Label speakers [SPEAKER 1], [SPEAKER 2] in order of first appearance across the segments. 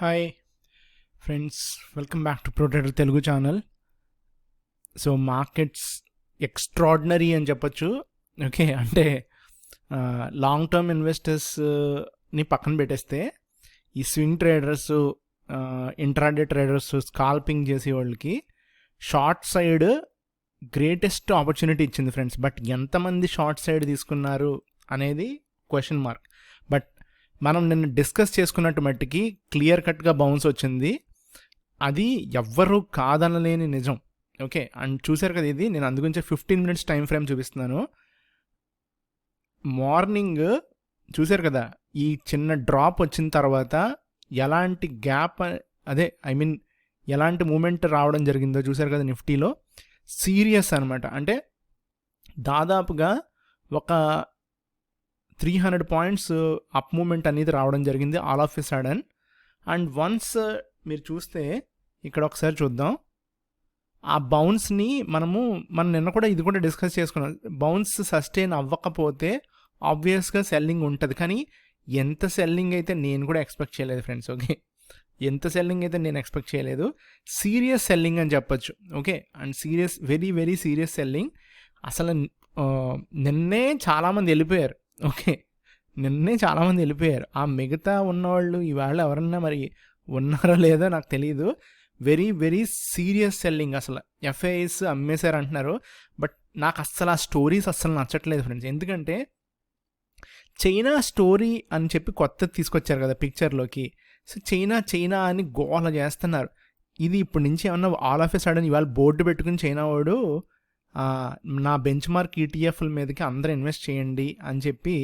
[SPEAKER 1] Hi friends, welcome back to protector Telugu channel. So markets extraordinary అని చెప్పొచ్చు. Okay, అంటే long term ఇన్వెస్టర్స్ని పక్కన పెట్టేస్తే ఈ swing traders, intraday traders, scalping చేసే వాళ్ళకి షార్ట్ సైడ్ గ్రేటెస్ట్ ఆపర్చునిటీ ఇచ్చింది ఫ్రెండ్స్. బట్ ఎంతమంది షార్ట్ సైడ్ తీసుకున్నారు అనేది క్వశ్చన్ మార్క్. బట్ మనం నిన్న డిస్కస్ చేసుకున్నట్టు మట్టికి క్లియర్ కట్గా బౌన్స్ వచ్చింది. అది ఎవ్వరూ కాదనలేని నిజం. ఓకే, అండ్ చూసారు కదా, ఇది నేను అందుగురించి 15 minutes టైం ఫ్రేమ్ చూపిస్తున్నాను. మార్నింగ్ చూసారు కదా, ఈ చిన్న డ్రాప్ వచ్చిన తర్వాత ఎలాంటి గ్యాప్, ఎలాంటి మూమెంట్ రావడం జరిగిందో చూసారు కదా నిఫ్టీలో. సీరియస్ అనమాట. అంటే దాదాపుగా ఒక 300 points అప్ మూమెంట్ అనేది రావడం జరిగింది all of a sudden. And once మీరు చూస్తే ఇక్కడ ఒకసారి చూద్దాం, ఆ బౌన్స్ని మనం నిన్న కూడా ఇది కూడా డిస్కస్ చేసుకున్నాం. బౌన్స్ సస్టైన్ అవ్వకపోతే ఆబ్వియస్గా సెల్లింగ్ ఉంటుంది. కానీ ఎంత సెల్లింగ్ అయితే నేను కూడా ఎక్స్పెక్ట్ చేయలేదు ఫ్రెండ్స్. ఓకే, ఎంత సెల్లింగ్ అయితే నేను ఎక్స్పెక్ట్ చేయలేదు. సీరియస్ సెల్లింగ్ అని చెప్పొచ్చు. Okay, and serious, very very serious selling. అసలు నిన్నే చాలామంది వెళ్ళిపోయారు. ఓకే, నిన్నే చాలామంది వెళ్ళిపోయారు. ఆ మిగతా ఉన్నవాళ్ళు ఇవాళ ఎవరన్నా మరి ఉన్నారో లేదో నాకు తెలియదు. Very very serious selling. అసలు ఎఫ్ఐఎస్ అమ్మేశారు అంటున్నారు. బట్ నాకు అస్సలు ఆ స్టోరీస్ అస్సలు నచ్చట్లేదు ఫ్రెండ్స్. ఎందుకంటే చైనా స్టోరీ అని చెప్పి కొత్తది తీసుకొచ్చారు కదా పిక్చర్లోకి. సో చైనా అని గోల చేస్తున్నారు. ఇది ఇప్పటి నుంచి ఏమన్నా ఆల్ ఆఫ్ ఎ సడన్ ఇవాళ బోర్డు పెట్టుకుని చైనా వాడు నా బెంచ్ మార్క్ ఈటీఎఫ్ల మీదకి అందరూ ఇన్వెస్ట్ చేయండి అని చెప్పి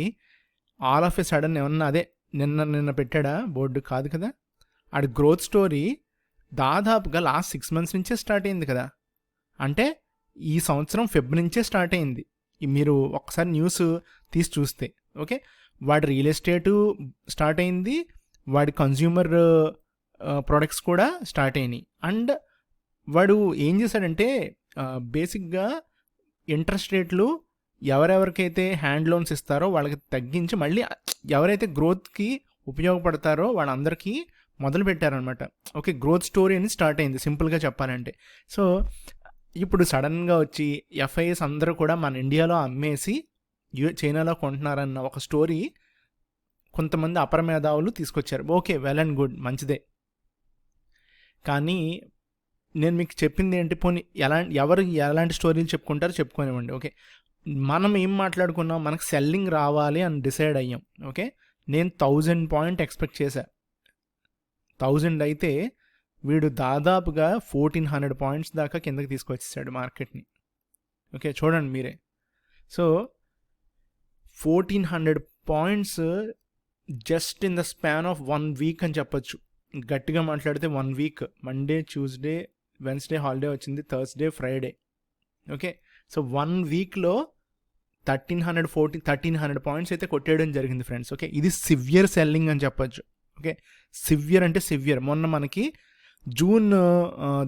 [SPEAKER 1] ఆల్ ఆఫ్ ఎ సడన్ ఏమన్నా అదే నిన్న పెట్టాడా బోర్డు? కాదు కదా. ఆడి గ్రోత్ స్టోరీ దాదాపుగా లాస్ట్ 6 months నుంచే స్టార్ట్ అయింది కదా. అంటే ఈ సంవత్సరం ఫెబ్రవరి నుంచే స్టార్ట్ అయింది. మీరు ఒకసారి న్యూస్ తీసి చూస్తే. ఓకే, వాడి రియల్ ఎస్టేటు స్టార్ట్ అయింది, వాడి కన్జ్యూమర్ ప్రొడక్ట్స్ కూడా స్టార్ట్ అయినాయి. అండ్ వాడు ఏం చేశాడంటే బేసిక్గా ఇంట్రెస్ట్ రేట్లు ఎవరెవరికైతే హ్యాండ్ లోన్స్ ఇస్తారో వాళ్ళకి తగ్గించి మళ్ళీ ఎవరైతే గ్రోత్కి ఉపయోగపడతారో వాళ్ళందరికీ మొదలు పెట్టారనమాట. ఓకే, గ్రోత్ స్టోరీ అని స్టార్ట్ అయింది సింపుల్గా చెప్పాలంటే. సో ఇప్పుడు సడన్గా వచ్చి ఎఫ్ఐఎస్ అందరూ కూడా మన ఇండియాలో అమ్మేసి చైనాలో కొంటున్నారన్న ఒక స్టోరీ కొంతమంది అపర మేధావులు తీసుకొచ్చారు. ఓకే, వెల్ అండ్ గుడ్, మంచిదే. కానీ నేను మీకు చెప్పింది ఏంటి, పోనీ ఎవరు ఎలాంటి స్టోరీలు చెప్పుకుంటారో చెప్పుకోనివ్వండి. ఓకే, మనం ఏం మాట్లాడుకున్నాం, మనకు సెల్లింగ్ రావాలి అని డిసైడ్ అయ్యాం. ఓకే, నేను 1000 point ఎక్స్పెక్ట్ చేశా. 1000 అయితే వీడు దాదాపుగా 1400 points దాకా కిందకి తీసుకొచ్చేసాడు మార్కెట్ని. ఓకే, చూడండి మీరే. So 1400 points just in the span of 1 week అని చెప్పొచ్చు. గట్టిగా మాట్లాడితే 1 week. Monday, Tuesday, Wednesday holiday వచ్చింది, థర్స్డే, ఫ్రైడే. ఓకే, సో 1 weekలో 1300 points అయితే కొట్టేయడం జరిగింది ఫ్రెండ్స్. ఓకే, ఇది సివియర్ సెల్లింగ్ అని చెప్పొచ్చు. ఓకే, సివియర్ అంటే సివియర్. మొన్న మనకి జూన్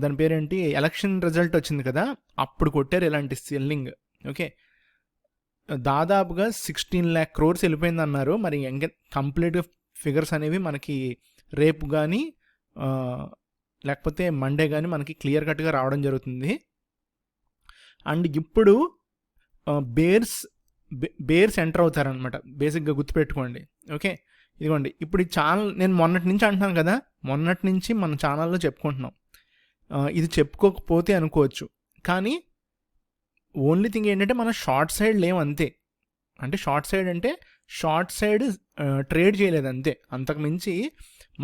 [SPEAKER 1] దాని పేరేంటి ఎలక్షన్ రిజల్ట్ వచ్చింది కదా, అప్పుడు కొట్టారు ఇలాంటి సెల్లింగ్. ఓకే, దాదాపుగా 16 lakh crores వెళ్ళిపోయింది అన్నారు. మరి ఇంకా కంప్లీట్ ఫిగర్స్ అనేవి మనకి రేపు కానీ లేకపోతే మండే కానీ మనకి క్లియర్ కట్గా రావడం జరుగుతుంది. అండ్ ఇప్పుడు బేర్స్ ఎంటర్ అవుతారనమాట. బేసిక్గా గుర్తుపెట్టుకోండి. ఓకే, ఇదిగోండి ఇప్పుడు ఈ ఛానల్ నేను మొన్నటి నుంచి అంటున్నాను కదా, మొన్నటి నుంచి మన ఛానల్లో చెప్పుకుంటున్నాం. ఇది చెప్పుకోకపోతే అనుకోవచ్చు, కానీ ఓన్లీ థింగ్ ఏంటంటే మనం షార్ట్ సైడ్ లేము అంతే. అంటే షార్ట్ సైడ్ ట్రేడ్ చేయలేదు అంతే. అంతకుమించి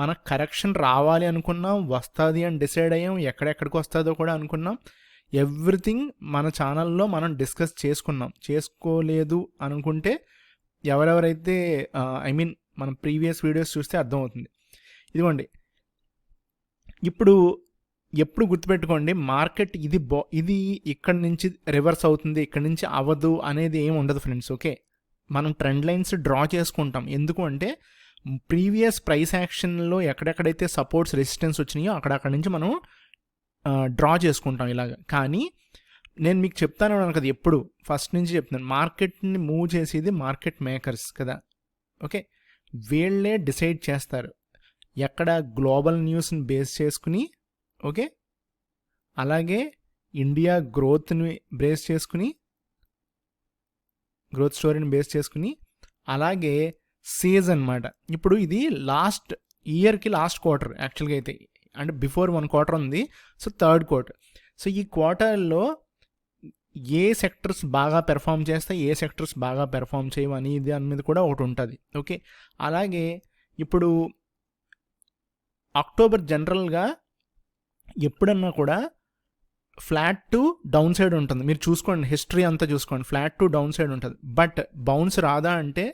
[SPEAKER 1] మనకు కరెక్షన్ రావాలి అనుకున్నాం, వస్తుంది అని డిసైడ్ అయ్యాం, ఎక్కడెక్కడికి వస్తుందో కూడా అనుకున్నాం. ఎవ్రీథింగ్ మన ఛానల్లో మనం డిస్కస్ చేసుకున్నాం. చేసుకోలేదు అనుకుంటే ఎవరెవరైతే మనం ప్రీవియస్ వీడియోస్ చూస్తే అర్థమవుతుంది. ఇదిగోండి, ఇప్పుడు ఎప్పుడు గుర్తుపెట్టుకోండి, మార్కెట్ ఇది ఇక్కడ నుంచి రివర్స్ అవుతుంది, ఇక్కడ నుంచి అవ్వదు అనేది ఏమి ఉండదు ఫ్రెండ్స్. ఓకే, మనం ట్రెండ్ లైన్స్ డ్రా చేసుకుంటాం. ఎందుకు అంటే ప్రీవియస్ ప్రైస్ యాక్షన్లో ఎక్కడెక్కడైతే సపోర్ట్స్ రెసిస్టెన్స్ వచ్చినాయో అక్కడి నుంచి మనం డ్రా చేసుకుంటాం ఇలాగ. కానీ నేను మీకు చెప్తాను కదా ఎప్పుడు ఫస్ట్ నుంచి చెప్తున్నాను, మార్కెట్ని మూవ్ చేసేది మార్కెట్ మేకర్స్ కదా. ఓకే, వీళ్ళే డిసైడ్ చేస్తారు ఎక్కడ గ్లోబల్ న్యూస్ని బేస్ చేసుకుని, ఓకే, అలాగే ఇండియా గ్రోత్ని బేస్ చేసుకుని, గ్రోత్ స్టోరీని బేస్ చేసుకుని, అలాగే సీజన్ అన్నమాట. ఇప్పుడు ఇది లాస్ట్ ఇయర్కి లాస్ట్ క్వార్టర్ యాక్చువల్గా అయితే, అంటే బిఫోర్ 1 క్వార్టర్ ఉంది, సో 3rd క్వార్టర్. సో ఈ క్వార్టర్లో ఏ సెక్టర్స్ బాగా పెర్ఫామ్ చేస్తాయి, ఏ సెక్టర్స్ బాగా పెర్ఫామ్ చేయవు అని దాని మీద కూడా ఒకటి ఉంటుంది. ఓకే, అలాగే ఇప్పుడు అక్టోబర్ జనరల్గా ఎప్పుడన్నా కూడా ఫ్లాట్ టు డౌన్ సైడ్ ఉంటుంది. మీరు చూసుకోండి, హిస్టరీ అంతా చూసుకోండి, ఫ్లాట్ టు డౌన్ సైడ్ ఉంటుంది. బట్ బౌన్స్ రాదా అంటే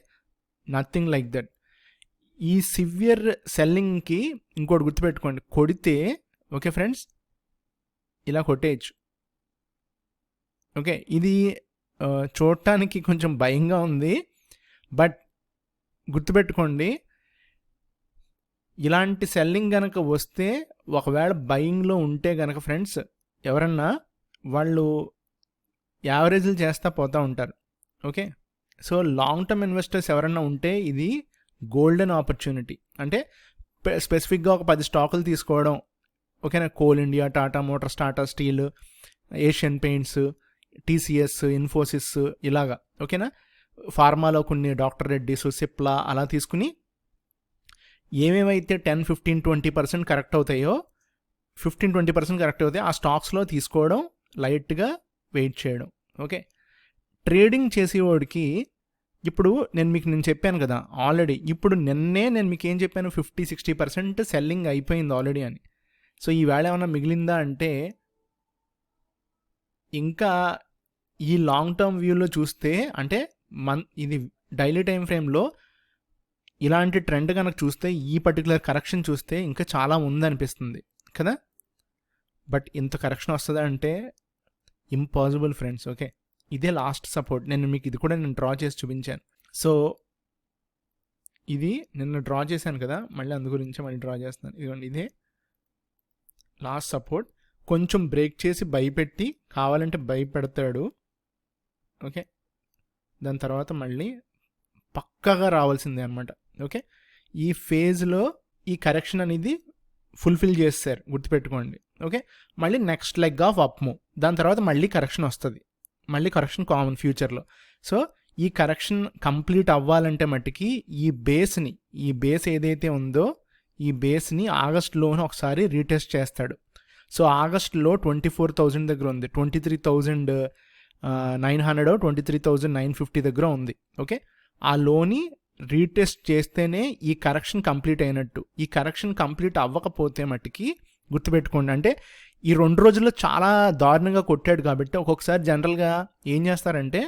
[SPEAKER 1] నథింగ్ లైక్ దట్. ఈ సివియర్ సెల్లింగ్కి ఇంకోటి గుర్తుపెట్టుకోండి, కొడితే ఓకే ఫ్రెండ్స్ ఇలా కొట్టేయచ్చు. ఓకే, ఇది చూడటానికి కొంచెం భయంగా ఉంది, బట్ గుర్తుపెట్టుకోండి, ఇలాంటి సెల్లింగ్ కనుక వస్తే ఒకవేళ బయింగ్లో ఉంటే కనుక ఫ్రెండ్స్ ఎవరన్నా వాళ్ళు యావరేజ్లు చేస్తూ పోతూ ఉంటారు. Okay, so long term investors ఎవరన్నా ఉంటే ఇది గోల్డెన్ ఆపర్చునిటీ. అంటే స్పెసిఫిక్గా ఒక 10 స్టాకులు తీసుకోవడం, ఓకేనా, coal India, Tata Motors, Tata steel, Asian paints, TCS, Infosys, ఇలాగా, ఓకేనా, ఫార్మాలో కొన్ని డాక్టర్ రెడ్డిస్, సిప్లా, అలా తీసుకుని ఏమేమైతే 10, 15, 20% కరెక్ట్ అవుతాయో, 15-20% కరెక్ట్ అవుతాయి ఆ స్టాక్స్లో తీసుకోవడం, లైట్గా వెయిట్ చేయడం. ఓకే, ట్రేడింగ్ చేసేవాడికి ఇప్పుడు నేను చెప్పాను కదా ఆల్రెడీ, ఇప్పుడు నిన్నే నేను మీకు ఏం చెప్పాను, 50-60% సెల్లింగ్ అయిపోయింది ఆల్రెడీ అని. సో ఈ వేళ ఏమైనా మిగిలిందా అంటే, ఇంకా ఈ లాంగ్ టర్మ్ వ్యూలో చూస్తే, అంటే ఇది డైలీ టైం ఫ్రేమ్లో ఇలాంటి ట్రెండ్ కనుక చూస్తే, ఈ పర్టికులర్ కరెక్షన్ చూస్తే ఇంకా చాలా ఉందనిపిస్తుంది కదా. బట్ ఇంత కరెక్షన్ వస్తుందా అంటే ఇంపాసిబుల్ ఫ్రెండ్స్. ఓకే, ఇదే లాస్ట్ సపోర్ట్. నేను మీకు ఇది కూడా డ్రా చేసి చూపించాను. సో ఇది నిన్న డ్రా చేశాను కదా, మళ్ళీ అందు గురించి మళ్ళీ డ్రా చేస్తున్నాను. ఇదిగోండి, ఇదే లాస్ట్ సపోర్ట్. కొంచెం బ్రేక్ చేసి భయపెట్టి, కావాలంటే భయపెడతాడు. ఓకే, దాని తర్వాత మళ్ళీ పక్కాగా రావాల్సిందే అనమాట. ఓకే, ఈ ఫేజ్లో ఈ కరెక్షన్ అనేది ఫుల్ఫిల్ చేస్తారు, గుర్తుపెట్టుకోండి. ఓకే, మళ్ళీ next leg of up move, దాని తర్వాత మళ్ళీ కరెక్షన్ వస్తుంది, మళ్ళీ కరెక్షన్ కామన్ ఫ్యూచర్లో. సో ఈ కరెక్షన్ కంప్లీట్ అవ్వాలంటే మట్టుకి ఈ బేస్ ఏదైతే ఉందో, ఈ బేస్ని ఆగస్టులోనే ఒకసారి రీటెస్ట్ చేస్తాడు. సో ఆగస్టులో 24,000 దగ్గర ఉంది, 23,900, 23,950 దగ్గర ఉంది. ఓకే, ఆ లోని రీటెస్ట్ చేస్తేనే ఈ కరెక్షన్ కంప్లీట్ అయినట్టు. ఈ కరెక్షన్ కంప్లీట్ అవ్వకపోతే మట్టుకి గుర్తుపెట్టుకోండి, అంటే ఈ 2 రోజుల్లో చాలా దారుణంగా కొట్టాడు కాబట్టి ఒక్కొక్కసారి జనరల్గా ఏం చేస్తారంటే,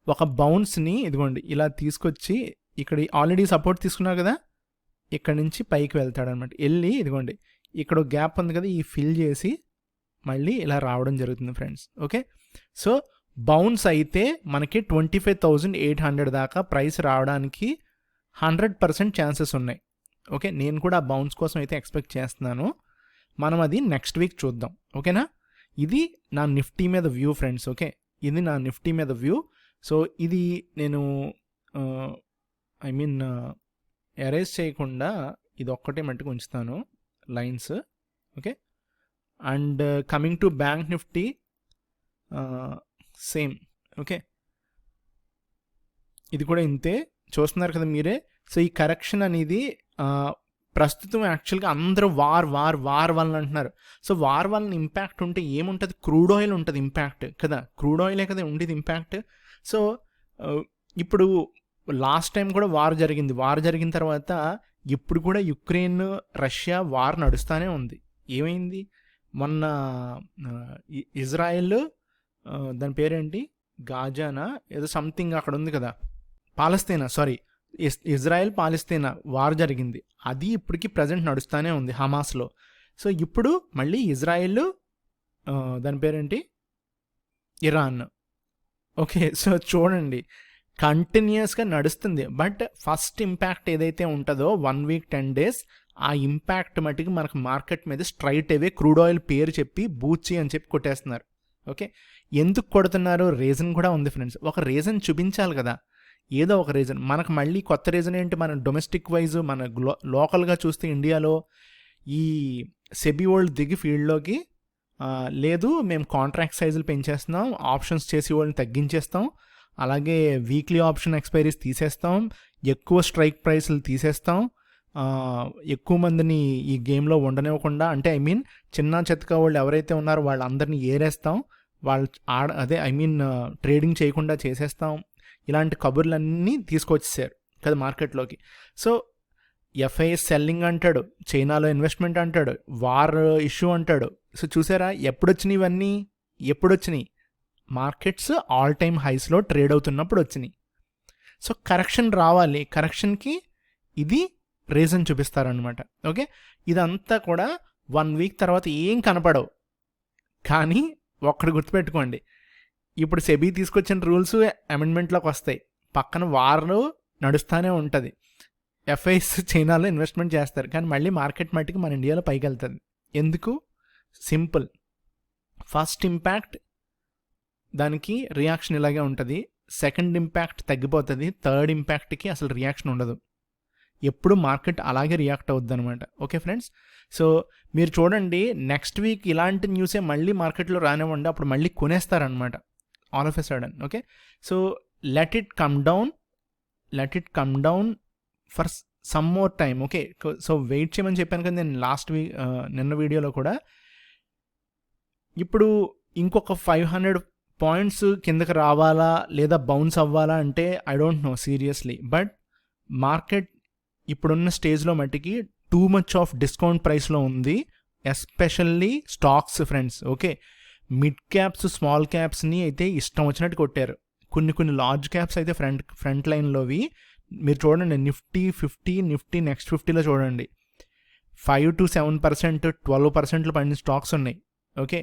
[SPEAKER 1] ఒక బౌన్స్ని ఇదిగోండి ఇలా తీసుకొచ్చి, ఇక్కడ ఆల్రెడీ సపోర్ట్ తీసుకున్నారు కదా, ఇక్కడ నుంచి పైకి వెళ్తాడనమాట. వెళ్ళి ఇదిగోండి ఇక్కడ గ్యాప్ ఉంది కదా, ఈ ఫిల్ చేసి మళ్ళీ ఇలా రావడం జరుగుతుంది ఫ్రెండ్స్. ఓకే, సో బౌన్స్ అయితే మనకి 25,800 దాకా ప్రైస్ రావడానికి 100% ఛాన్సెస్ ఉన్నాయి. ఓకే, నేను కూడా ఆ బౌన్స్ కోసం అయితే ఎక్స్పెక్ట్ చేస్తున్నాను. మనం అది నెక్స్ట్ వీక్ చూద్దాం. ఓకేనా, ఇది నా నిఫ్టీ మీద వ్యూ ఫ్రెండ్స్. ఓకే, ఇది నా నిఫ్టీ మీద వ్యూ. సో ఇది నేను ఎరేజ్ చేయకుండా ఇది ఒక్కటే మట్టుకు ఉంచుతాను lines. Okay, and coming to bank Nifty same. Okay, ఇది కూడా ఇంతే, చూస్తున్నారు కదా మీరే. సో ఈ కరెక్షన్ అనేది ప్రస్తుతం యాక్చువల్గా అందరూ వార్ వల్ల అంటున్నారు. సో వార్ వల్ల ఇంపాక్ట్ ఉంటే ఏముంటుంది, క్రూడ్ ఆయిల్ ఉంటుంది ఇంపాక్ట్ కదా, క్రూడ్ ఆయిలే కదా ఉండేది ఇంపాక్ట్. సో ఇప్పుడు లాస్ట్ టైం కూడా వార్ జరిగిన తర్వాత ఇప్పుడు కూడా యుక్రెయిన్ రష్యా వార్ నడుస్తూనే ఉంది. ఏమైంది మొన్న ఇజ్రాయెల్, దాని పేరేంటి, గాజానా ఏదో సంథింగ్ అక్కడ ఉంది కదా, పాలస్తీనా, సారీ, ఇజ్రాయెల్ పాలస్తీనా వార్ జరిగింది. అది ఇప్పటికి ప్రజెంట్ నడుస్తూనే ఉంది హమాస్లో. సో ఇప్పుడు మళ్ళీ ఇజ్రాయెల్, దాని పేరేంటి, ఇరాన్. ఓకే, సో చూడండి కంటిన్యూస్గా నడుస్తుంది. బట్ ఫస్ట్ ఇంపాక్ట్ ఏదైతే ఉంటుందో 1 వీక్ 10 days ఆ ఇంపాక్ట్ మటుకు మనకు మార్కెట్ మీద స్ట్రైట్ అవే క్రూడ్ ఆయిల్ పేరు చెప్పి బూచి అని చెప్పి కొట్టేస్తున్నారు. ఓకే, ఎందుకు కొడుతున్నారు రీజన్ కూడా ఉంది ఫ్రెండ్స్. ఒక రీజన్ చూపించాలి కదా, ఏదో ఒక రీజన్. మనకు మళ్ళీ కొత్త రీజన్ ఏంటి, మన డొమెస్టిక్ వైజ్ మన లోకల్గా చూస్తే ఇండియాలో ఈ సెబీ వరల్డ్ దిగి ఫీల్డ్లోకి లేదు మేము కాంట్రాక్ట్ సైజులు పెంచేస్తున్నాం, ఆప్షన్స్ చేసి వాళ్ళని తగ్గించేస్తాం, అలాగే వీక్లీ ఆప్షన్ ఎక్స్పైరీస్ తీసేస్తాం, ఎక్కువ స్ట్రైక్ ప్రైస్లు తీసేస్తాం, ఎక్కువ మందిని ఈ గేమ్లో ఉండనివ్వకుండా, అంటే ఐ మీన్ చిన్న చెత్తక వాళ్ళు ఎవరైతే ఉన్నారో వాళ్ళందరినీ ఏరేస్తాం, వాళ్ళు ట్రేడింగ్ చేయకుండా చేసేస్తాం, ఇలాంటి కబుర్లన్నీ తీసుకొచ్చేసారు కదా మార్కెట్లోకి. సో ఎఫ్ఐఎస్ సెల్లింగ్ అంటాడు, చైనాలో ఇన్వెస్ట్మెంట్ అంటాడు, వార్ ఇష్యూ అంటాడు. సో చూసారా ఎప్పుడొచ్చినాయి ఇవన్నీ, ఎప్పుడొచ్చినాయి మార్కెట్స్ ఆల్ టైమ్ హైస్లో ట్రేడ్ అవుతున్నప్పుడు వచ్చినాయి. సో కరెక్షన్ రావాలి, కరెక్షన్కి ఇది రీజన్ చూపిస్తారనమాట. ఓకే, ఇదంతా కూడా 1 వీక్ తర్వాత ఏం కనపడవు. కానీ ఒక్కడు గుర్తుపెట్టుకోండి, ఇప్పుడు సెబీ తీసుకొచ్చిన రూల్స్ అమెండ్మెంట్లోకి వస్తాయి, పక్కన వారు నడుస్తూనే ఉంటుంది, ఎఫ్ఐఎస్ చైనాలో ఇన్వెస్ట్మెంట్ చేస్తారు, కానీ మళ్ళీ మార్కెట్ మట్టికి మన ఇండియాలో పైకి వెళ్తుంది. ఎందుకు? సింపుల్, ఫస్ట్ ఇంపాక్ట్ దానికి రియాక్షన్ ఇలాగే ఉంటుంది, సెకండ్ ఇంపాక్ట్ తగ్గిపోతుంది, థర్డ్ ఇంపాక్ట్కి అసలు రియాక్షన్ ఉండదు. ఎప్పుడు మార్కెట్ అలాగే రియాక్ట్ అవుద్ది అనమాట. ఓకే ఫ్రెండ్స్, సో మీరు చూడండి నెక్స్ట్ వీక్ ఇలాంటి న్యూసే మళ్ళీ మార్కెట్లో రానివ్వండి, అప్పుడు మళ్ళీ కొనేస్తారనమాట all of a sudden. Okay, so let it come down for some more time. Okay, so wait చేయమని చెప్పాను కదా నేను లాస్ట్ వీక్ నిన్న వీడియోలో కూడా. ఇప్పుడు ఇంకొక 500 పాయింట్స్ కిందకి రావాలా లేదా బౌన్స్ అవ్వాలా అంటే I don't know seriously, but market ఇప్పుడున్న స్టేజ్లో మట్టికి టూ మచ్ ఆఫ్ డిస్కౌంట్ ప్రైస్లో ఉంది, especially stocks friends. Okay, mid caps small క్యాప్స్ని అయితే ఇష్టం వచ్చినట్టు కొట్టారు, కొన్ని లార్జ్ క్యాప్స్ అయితే ఫ్రంట్ లైన్లోవి మీరు చూడండి, నిఫ్టీ 50, నిఫ్టీ నెక్స్ట్ 50లో చూడండి 5 to 7%, 12% పడిన స్టాక్స్ ఉన్నాయి. ఓకే,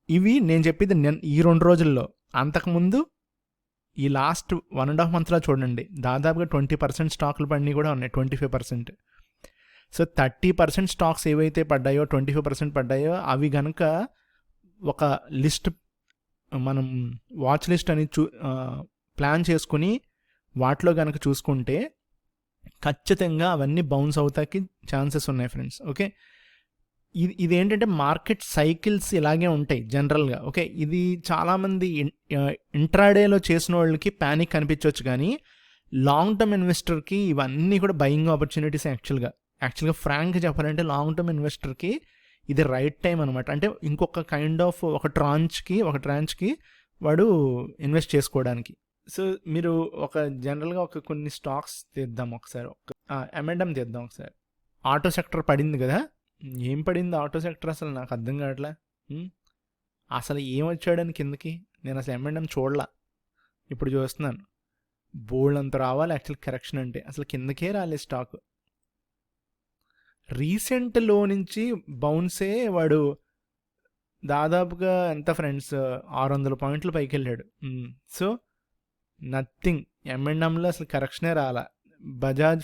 [SPEAKER 1] ఇవి నేను చెప్పేది ఈ 2 రోజుల్లో. అంతకుముందు ఈ లాస్ట్ 1.5 monthలో చూడండి దాదాపుగా 20% స్టాకులు పడినవి కూడా ఉన్నాయి, 25%. సో 30% స్టాక్స్ ఏవైతే పడ్డాయో 25% పడ్డాయో అవి కనుక ఒక లిస్ట్ మనం వాచ్ లిస్ట్ అని ప్లాన్ చేసుకుని వాటిలో కనుక చూసుకుంటే ఖచ్చితంగా అవన్నీ బౌన్స్ అవుతాకి ఛాన్సెస్ ఉన్నాయి ఫ్రెండ్స్. ఓకే, ఇదేంటంటే మార్కెట్ సైకిల్స్ ఇలాగే ఉంటాయి జనరల్గా. ఓకే, ఇది చాలామంది ఇంట్రాడేలో చేసిన వాళ్ళకి ప్యానిక్ అనిపించవచ్చు, కానీ లాంగ్ టర్మ్ ఇన్వెస్టర్కి ఇవన్నీ కూడా బయింగ్ ఆపర్చునిటీస్. యాక్చువల్గా ఫ్రాంక్గా చెప్పాలంటే లాంగ్ టర్మ్ ఇన్వెస్టర్కి ఇది రైట్ టైం అనమాట. అంటే ఇంకొక కైండ్ ఆఫ్ ఒక ట్రాంచ్కి వాడు ఇన్వెస్ట్ చేసుకోవడానికి. సో మీరు ఒక జనరల్గా కొన్ని స్టాక్స్ తీద్దాం ఒకసారి, M&M తీద్దాం ఒకసారి. ఆటో సెక్టర్ పడింది కదా, ఏం పడింది ఆటో సెక్టర్ అసలు నాకు అర్థం కావట్లే. అసలు ఏం వచ్చాడని కిందకి నేను అసలు M&M చూడలా, ఇప్పుడు చూస్తున్నాను. బోల్డ్ అంత రావాలి యాక్చువల్ కరెక్షన్ అంటే, అసలు కిందకే రాలేదు స్టాక్. రీసెంట్ లో నుంచి బౌన్సే వాడు దాదాపుగా ఎంత ఫ్రెండ్స్ 600 పాయింట్లు పైకి వెళ్ళాడు. సో నథింగ్, M&Mలో అసలు కరెక్షనే రాలా. బజాజ్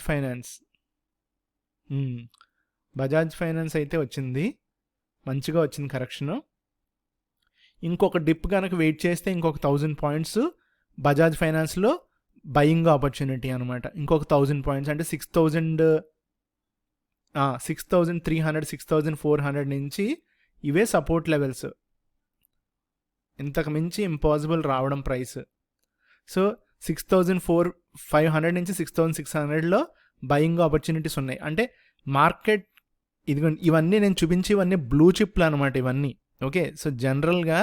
[SPEAKER 1] ఫైనాన్స్ అయితే వచ్చింది, మంచిగా వచ్చింది కరెక్షను. ఇంకొక డిప్ కనుక వెయిట్ చేస్తే ఇంకొక 1000 పాయింట్స్ బజాజ్ ఫైనాన్స్లో బయింగ్ ఆపర్చునిటీ అనమాట. ఇంకొక 1000 పాయింట్స్ అంటే 6,300 6,400 నుంచి ఇవే సపోర్ట్ లెవెల్స్, ఇంతకు మించి ఇంపాసిబుల్ రావడం ప్రైస్. సో 6,500 నుంచి 6,600లో బయింగ్ ఆపర్చునిటీస్ ఉన్నాయి. అంటే మార్కెట్ ఇవన్నీ నేను చూపించి ఇవన్నీ బ్లూ చిప్లు అనమాట ఇవన్నీ. ఓకే, సో జనరల్గా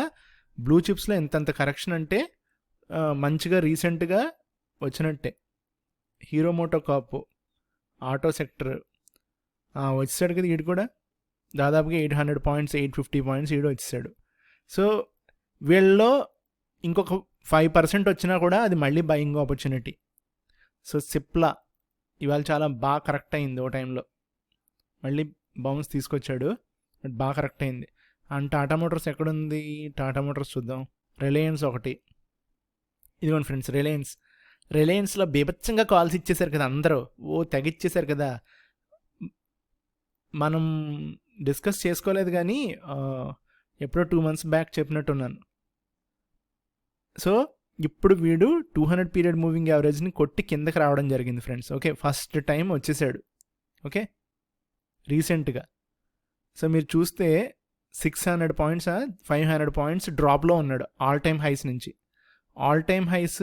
[SPEAKER 1] బ్లూ చిప్స్లో ఎంతంత కరెక్షన్ అంటే మంచిగా రీసెంట్గా వచ్చినట్టే. హీరో మోటోకార్ప్ ఆటో సెక్టర్ వచ్చేసాడు కదా, వీడు కూడా దాదాపుగా 800 పాయింట్స్ 850 పాయింట్స్ వీడు వచ్చేసాడు. సో వీళ్ళలో ఇంకొక 5% వచ్చినా కూడా అది మళ్ళీ బయింగ్ ఆపర్చునిటీ. సో సిప్లా ఇవాళ చాలా బాగా కరెక్ట్ అయింది, ఓ టైంలో మళ్ళీ బౌన్స్ తీసుకొచ్చాడు, బట్ బాగా కరెక్ట్ అయింది. అండ్ టాటా మోటార్స్ ఎక్కడుంది, టాటా మోటార్స్ చూద్దాం. రిలయన్స్ ఒకటి, ఇదిగోండి ఫ్రెండ్స్ రిలయన్స్లో బీభత్సంగా కాల్స్ ఇచ్చేసారు కదా అందరూ, తెగిచ్చేసారు కదా. మనం డిస్కస్ చేసుకోలేదు కానీ ఎప్పుడో 2 months బ్యాక్ చెప్పినట్టున్నాను. సో ఇప్పుడు వీడు 200 పీరియడ్ మూవింగ్ యావరేజ్ని కొట్టి కిందకి రావడం జరిగింది ఫ్రెండ్స్. ఓకే, ఫస్ట్ టైం వచ్చేసాడు. ఓకే, రీసెంట్గా. సో మీరు చూస్తే 600 పాయింట్స్ 500 పాయింట్స్ డ్రాప్లో ఉన్నాడు ఆల్ టైమ్ హైస్ నుంచి. All time highs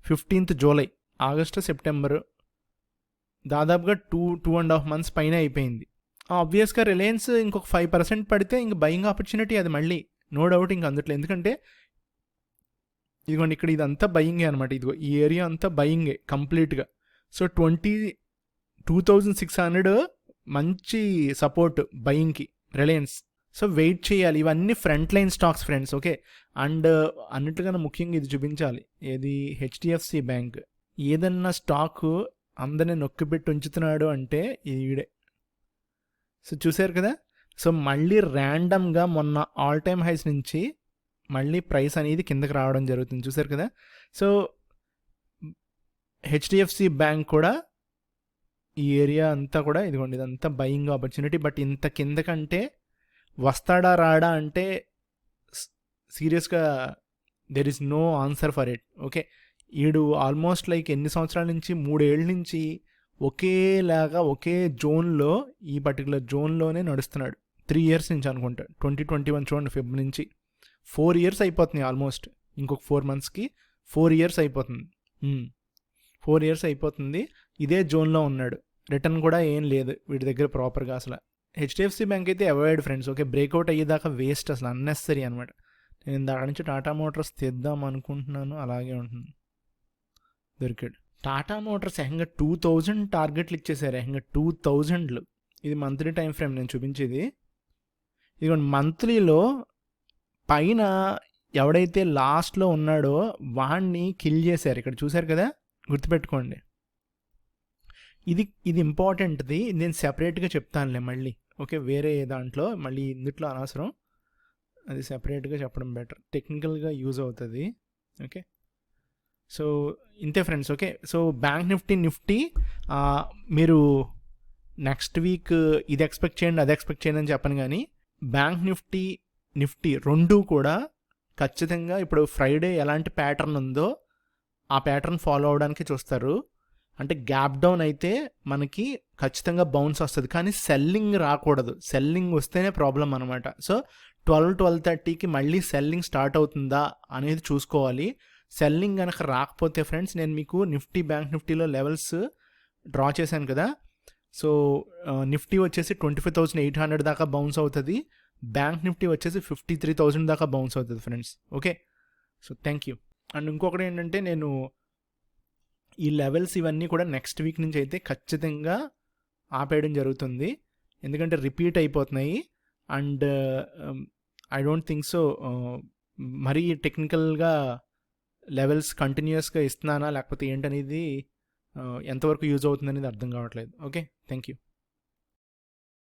[SPEAKER 1] 15th July, August, September, దాదాపుగా 2.5 months పైన అయిపోయింది. ఆబ్వియస్గా రిలయన్స్ ఇంకొక 5% పడితే ఇంక బయింగ్ ఆపర్చునిటీ అది మళ్ళీ, నో డౌట్ ఇంక అందుట్లో. ఎందుకంటే ఇదిగోండి ఇక్కడ ఇదంతా బయింగే అనమాట. ఇదిగో ఈ ఏరియా అంతా బయింగే కంప్లీట్గా. సో 22,600 మంచి సపోర్ట్ బయింగ్కి రిలయన్స్. సో వెయిట్ చేయాలి. ఇవన్నీ front line stocks friends. Okay, and అన్నిటికన్నా ముఖ్యంగా ఇది చూపించాలి, ఏది హెచ్డిఎఫ్సి బ్యాంక్. ఏదన్నా స్టాకు అందరిని నొక్కిపెట్టి ఉంచుతున్నాడు అంటే ఈడే. సో చూసారు కదా. సో మళ్ళీ ర్యాండమ్గా మొన్న ఆల్ టైమ్ హైస్ నుంచి మళ్ళీ ప్రైస్ అనేది కిందకి రావడం జరుగుతుంది. చూసారు కదా. సో హెచ్డిఎఫ్సి బ్యాంక్ కూడా ఈ ఏరియా అంతా కూడా ఇదిగోండి ఇదంతా బయింగ్ ఆపర్చునిటీ. బట్ ఇంత కిందకంటే వస్తాడా రాడా అంటే సీరియస్గా there is no answer for it. Okay, ఈడు ఆల్మోస్ట్ లైక్ ఎన్ని సంవత్సరాల నుంచి, 3 ఏళ్ళ నుంచి ఒకేలాగా ఒకే జోన్లో, ఈ పర్టికులర్ జోన్లోనే నడుస్తున్నాడు. 3 years నుంచి అనుకుంటా. 2021 చూడండి, ఫెబ్ నుంచి 4 years అయిపోతుంది ఆల్మోస్ట్. ఇంకొక 4 monthsకి 4 years అయిపోతుంది. 4 years అయిపోతుంది ఇదే జోన్లో ఉన్నాడు. రిటర్న్ కూడా ఏం లేదు వీడి దగ్గర ప్రాపర్గా అసలు. హెచ్డిఎఫ్సి బ్యాంక్ అయితే అవాయిడ్ ఫ్రెండ్స్. ఓకే, బ్రేక్అవుట్ అయ్యేదాకా వేస్ట్, అసలు అన్నెసరీ అనమాట. నేను దాని నుంచి టాటా మోటార్స్ తెద్దాం అనుకుంటున్నాను, అలాగే ఉంటుంది. దొరికాడు. టాటా మోటార్స్ ఏకంగా 2000 టార్గెట్లు ఇచ్చేసారు, ఏకంగా 2000. ఇది మంత్లీ టైం ఫ్రేమ్ నేను చూపించేది. ఇదిగోండి మంత్లీలో పైన ఎవడైతే లాస్ట్లో ఉన్నాడో వాడిని కిల్ చేశారు. ఇక్కడ చూశారు కదా, గుర్తుపెట్టుకోండి. ఇది ఇంపార్టెంట్ది, నేను సెపరేట్గా చెప్తానులే మళ్ళీ. ఓకే, వేరే దాంట్లో మళ్ళీ ఇందుట్లో అనవసరం, అది సెపరేట్గా చెప్పడం బెటర్, టెక్నికల్గా యూజ్ అవుతుంది. ఓకే, సో ఇంతే friends. Okay, so bank Nifty మీరు నెక్స్ట్ వీక్ ఇది ఎక్స్పెక్ట్ చేయండి, అది ఎక్స్పెక్ట్ చేయండి అని చెప్పను, కానీ బ్యాంక్ నిఫ్టీ రెండు కూడా ఖచ్చితంగా ఇప్పుడు ఫ్రైడే ఎలాంటి ప్యాటర్న్ ఉందో ఆ ప్యాటర్న్ ఫాలో అవడానికి చూస్తారు. అంటే గ్యాప్ డౌన్ అయితే మనకి ఖచ్చితంగా బౌన్స్ వస్తుంది, కానీ సెల్లింగ్ రాకూడదు. సెల్లింగ్ వస్తేనే ప్రాబ్లం అనమాట. సో 12-12:30కి మళ్ళీ సెల్లింగ్ స్టార్ట్ అవుతుందా అనేది చూసుకోవాలి. సెల్లింగ్ కనుక రాకపోతే ఫ్రెండ్స్, నేను మీకు బ్యాంక్ నిఫ్టీలో లెవెల్స్ డ్రా చేశాను కదా. సో నిఫ్టీ వచ్చేసి 25,800 దాకా బౌన్స్ అవుతుంది, బ్యాంక్ నిఫ్టీ వచ్చేసి 53,000 దాకా బౌన్స్ అవుతుంది friends. Okay, so thank you. And ఇంకొకటి ఏంటంటే, నేను ఈ లెవెల్స్ ఇవన్నీ కూడా నెక్స్ట్ వీక్ నుంచి అయితే ఖచ్చితంగా ఆపేయడం జరుగుతుంది, ఎందుకంటే రిపీట్ అయిపోతున్నాయి. And I don't think so మరీ టెక్నికల్గా లెవెల్స్ కంటిన్యూస్గా ఇస్తున్నానా లేకపోతే ఏంటనేది ఎంతవరకు యూజ్ అవుతుంది అనేది అర్థం కావట్లేదు. Okay, thank you.